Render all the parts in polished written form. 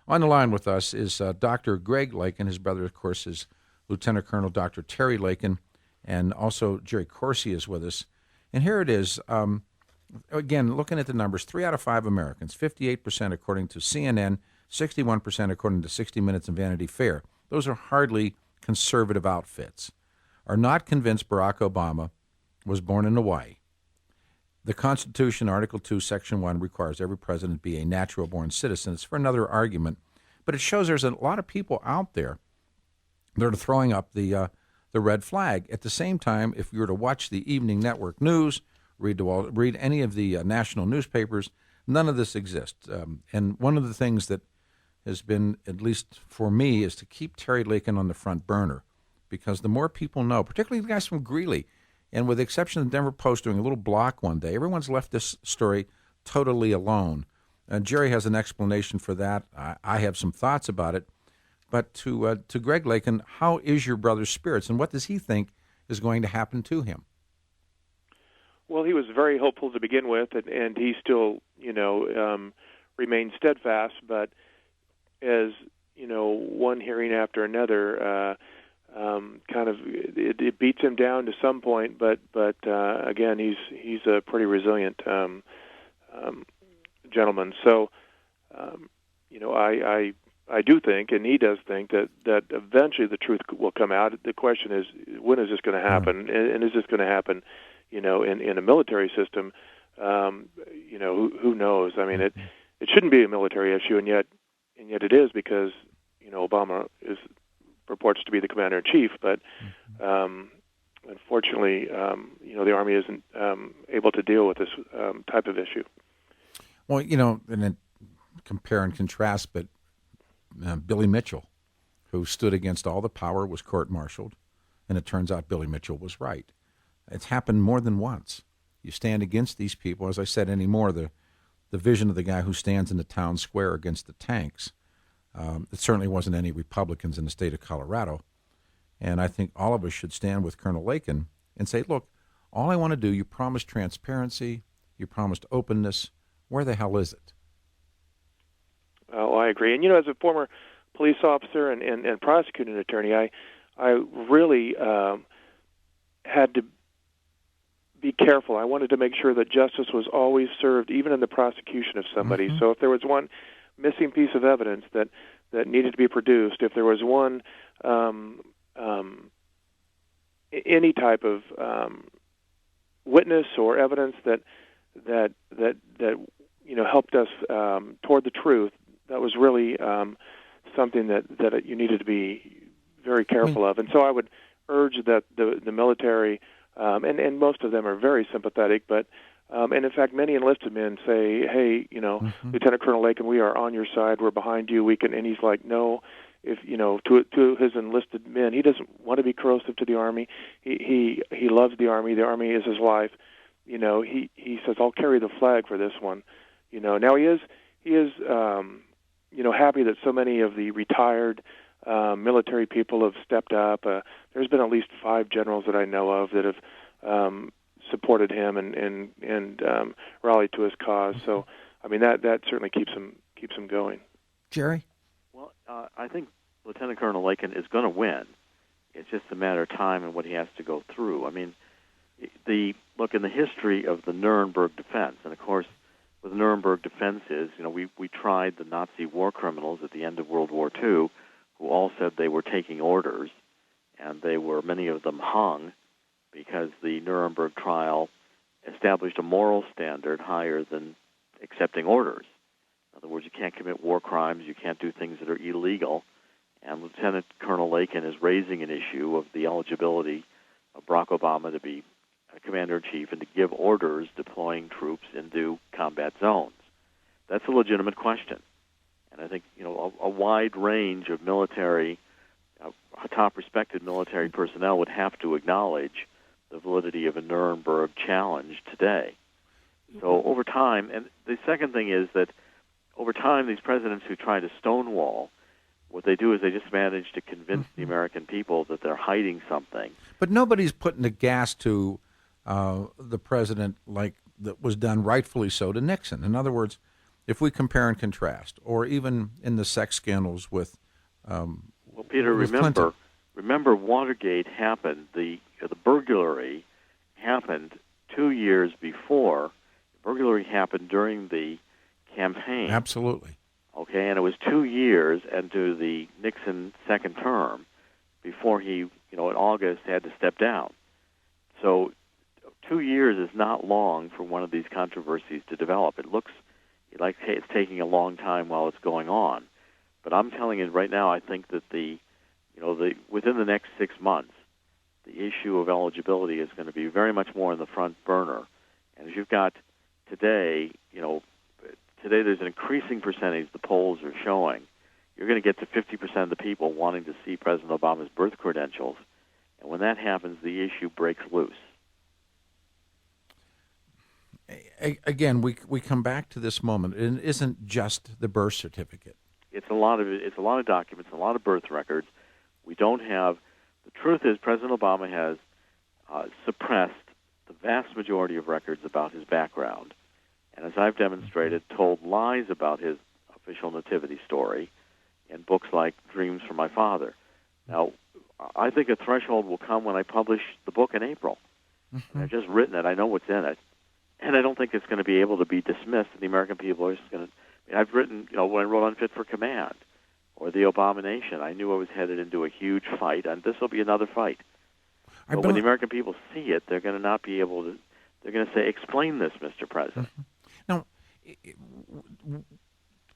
On the line with us is Dr. Greg Lakin. His brother, of course, is Lieutenant Colonel Dr. Terry Lakin, and also Jerry Corsi is with us. And here it is. Again, looking at the numbers, 3 out of 5 Americans, 58% according to CNN, 61% according to 60 Minutes and Vanity Fair. Those are hardly conservative outfits. Are not convinced Barack Obama was born in Hawaii. The Constitution, Article 2, Section 1, requires every president be a natural-born citizen. It's for another argument. But it shows there's a lot of people out there that are throwing up the red flag. At the same time, if you were to watch the evening network news, read any of the national newspapers, none of this exists. And one of the things that has been, at least for me, is to keep Terry Lakin on the front burner, because the more people know, particularly the guys from Greeley, and with the exception of the Denver Post doing a little block one day, everyone's left this story totally alone. Jerry has an explanation for that. I have some thoughts about it. But to Greg Lakin, how is your brother's spirits, and what does he think is going to happen to him? Well, he was very hopeful to begin with, and he still, remains steadfast. But as one hearing after another, it beats him down to some point. But again, he's a pretty resilient gentleman. So, I do think, and he does think, that eventually the truth will come out. The question is, when is this going to happen? And is this going to happen, in a military system? Who knows? I mean, it shouldn't be a military issue, and yet it is, because Obama purports to be the commander-in-chief, but unfortunately, the Army isn't able to deal with this type of issue. Well, and then compare and contrast, but Billy Mitchell, who stood against all the power, was court-martialed, and it turns out Billy Mitchell was right. It's happened more than once. You stand against these people, as I said anymore, the vision of the guy who stands in the town square against the tanks. It certainly wasn't any Republicans in the state of Colorado. And I think all of us should stand with Colonel Lakin and say, look, all I want to do, you promised transparency, you promised openness. Where the hell is it? Oh, I agree. And, as a former police officer and prosecuting attorney, I really had to be careful. I wanted to make sure that justice was always served, even in the prosecution of somebody. Mm-hmm. So if there was one missing piece of evidence that needed to be produced, if there was one any type of witness or evidence that helped us toward the truth, that was really something that you needed to be very careful of. And so I would urge that the military, and most of them are very sympathetic, but and in fact, many enlisted men say, "Hey, Lieutenant Colonel Lakin, we are on your side. We're behind you. We can." And he's like, "No." If to his enlisted men, he doesn't want to be corrosive to the Army. He loves the Army. The Army is his life. He says, "I'll carry the flag for this one." Now he is happy that so many of the retired military people have stepped up. There's been at least 5 generals that I know of that have supported him and rallied to his cause. So, I mean, that certainly keeps him going. Jerry? Well, I think Lieutenant Colonel Lakin is going to win. It's just a matter of time and what he has to go through. I mean, look in the history of the Nuremberg defense, and of course, what the Nuremberg defense is, we tried the Nazi war criminals at the end of World War II, who all said they were taking orders, and many of them hung because the Nuremberg trial established a moral standard higher than accepting orders. In other words, you can't commit war crimes, you can't do things that are illegal, and Lieutenant Colonel Lakin is raising an issue of the eligibility of Barack Obama to be Commander-in-Chief and to give orders deploying troops into combat zones. That's a legitimate question. And I think, a wide range of military, top respected military personnel would have to acknowledge the validity of a Nuremberg challenge today. So over time, and the second thing is that over time, these presidents who try to stonewall, what they do is they just manage to convince the American people that they're hiding something. But nobody's putting the gas to the president like that was done rightfully so to Nixon. In other words, if we compare and contrast, or even in the sex scandals with Well, Peter, with Clinton. remember Watergate happened. The burglary happened 2 years before. The burglary happened during the campaign. Absolutely. Okay, and it was 2 years into the Nixon second term before he, in August, had to step down. So 2 years is not long for one of these controversies to develop. It looks like it's taking a long time while it's going on. But I'm telling you right now, I think that within the next 6 months, the issue of eligibility is going to be very much more in the front burner. And as you've got today, today there's an increasing percentage, the polls are showing, you're going to get to 50% of the people wanting to see President Obama's birth credentials. And when that happens, the issue breaks loose. Again, we come back to this moment. It isn't just the birth certificate. It's a lot of documents, a lot of birth records. We don't have. The truth is, President Obama has suppressed the vast majority of records about his background, and as I've demonstrated, told lies about his official nativity story in books like Dreams from My Father. Now, I think a threshold will come when I publish the book in April. Mm-hmm. I've just written it. I know what's in it. And I don't think it's going to be able to be dismissed. The American people are just going to... I've written, when I wrote Unfit for Command or The Abomination, I knew I was headed into a huge fight, and this will be another fight. But when the American people see it, they're going to not be able to... They're going to say, explain this, Mr. President. Mm-hmm. Now,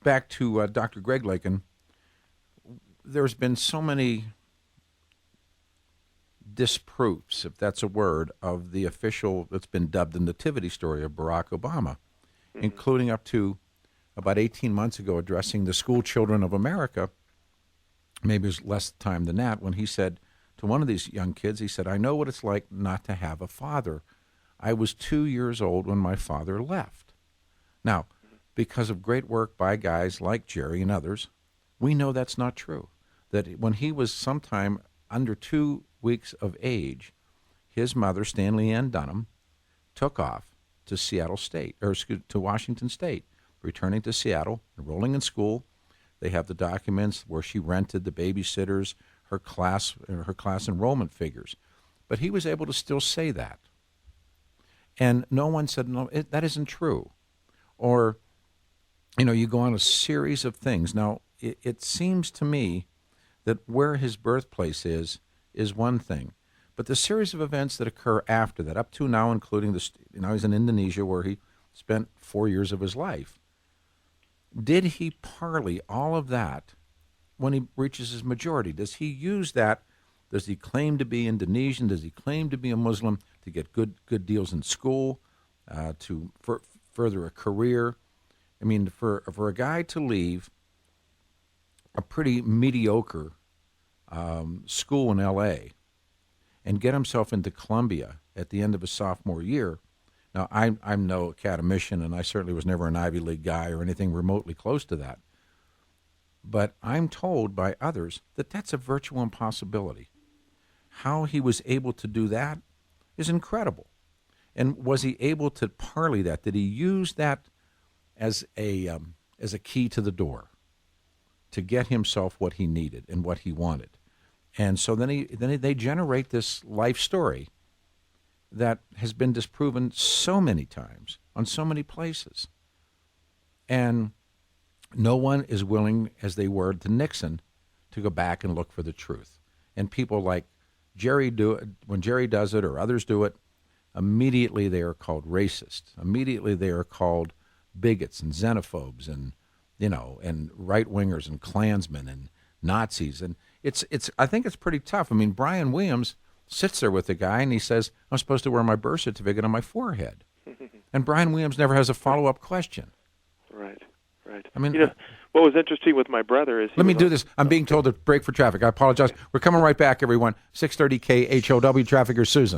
back to Dr. Greg Lakin, there's been so many disproofs, if that's a word, of the official that's been dubbed the nativity story of Barack Obama, including up to about 18 months ago addressing the school children of America. Maybe it was less time than that, when he said to one of these young kids, he said, "I know what it's like not to have a father. I was 2 years old when my father left." Now, because of great work by guys like Jerry and others, we know that's not true. That when he was sometime under 2 weeks of age, his mother, Stanley Ann Dunham, took off to to Washington State, returning to Seattle, enrolling in school. They have the documents where she rented the babysitters, her class enrollment figures. But he was able to still say that. And no one said, no, that isn't true. Or, you go on a series of things. Now, it seems to me that where his birthplace is one thing. But the series of events that occur after that, up to now, including he's in Indonesia where he spent 4 years of his life. Did he parley all of that when he reaches his majority? Does he use that? Does he claim to be Indonesian? Does he claim to be a Muslim to get good deals in school, to further a career? I mean, for a guy to leave a pretty mediocre school in L.A. and get himself into Columbia at the end of his sophomore year. Now, I'm no academician, and I certainly was never an Ivy League guy or anything remotely close to that. But I'm told by others that that's a virtual impossibility. How he was able to do that is incredible. And was he able to parley that? Did he use that as a key to the door to get himself what he needed and what he wanted? And so then they generate this life story that has been disproven so many times on so many places. And no one is willing, as they were to Nixon, to go back and look for the truth. And people like Jerry do it, when Jerry does it or others do it, immediately they are called racist. Immediately they are called bigots and xenophobes and right-wingers and Klansmen and Nazis. And I think it's pretty tough. I mean, Brian Williams sits there with the guy and he says, "I'm supposed to wear my birth certificate on my forehead." And Brian Williams never has a follow-up question. Right. I mean, what was interesting with my brother is... Let me do this. I'm being told to break for traffic. I apologize. We're coming right back, everyone. 630 KHOW, trafficker Susan.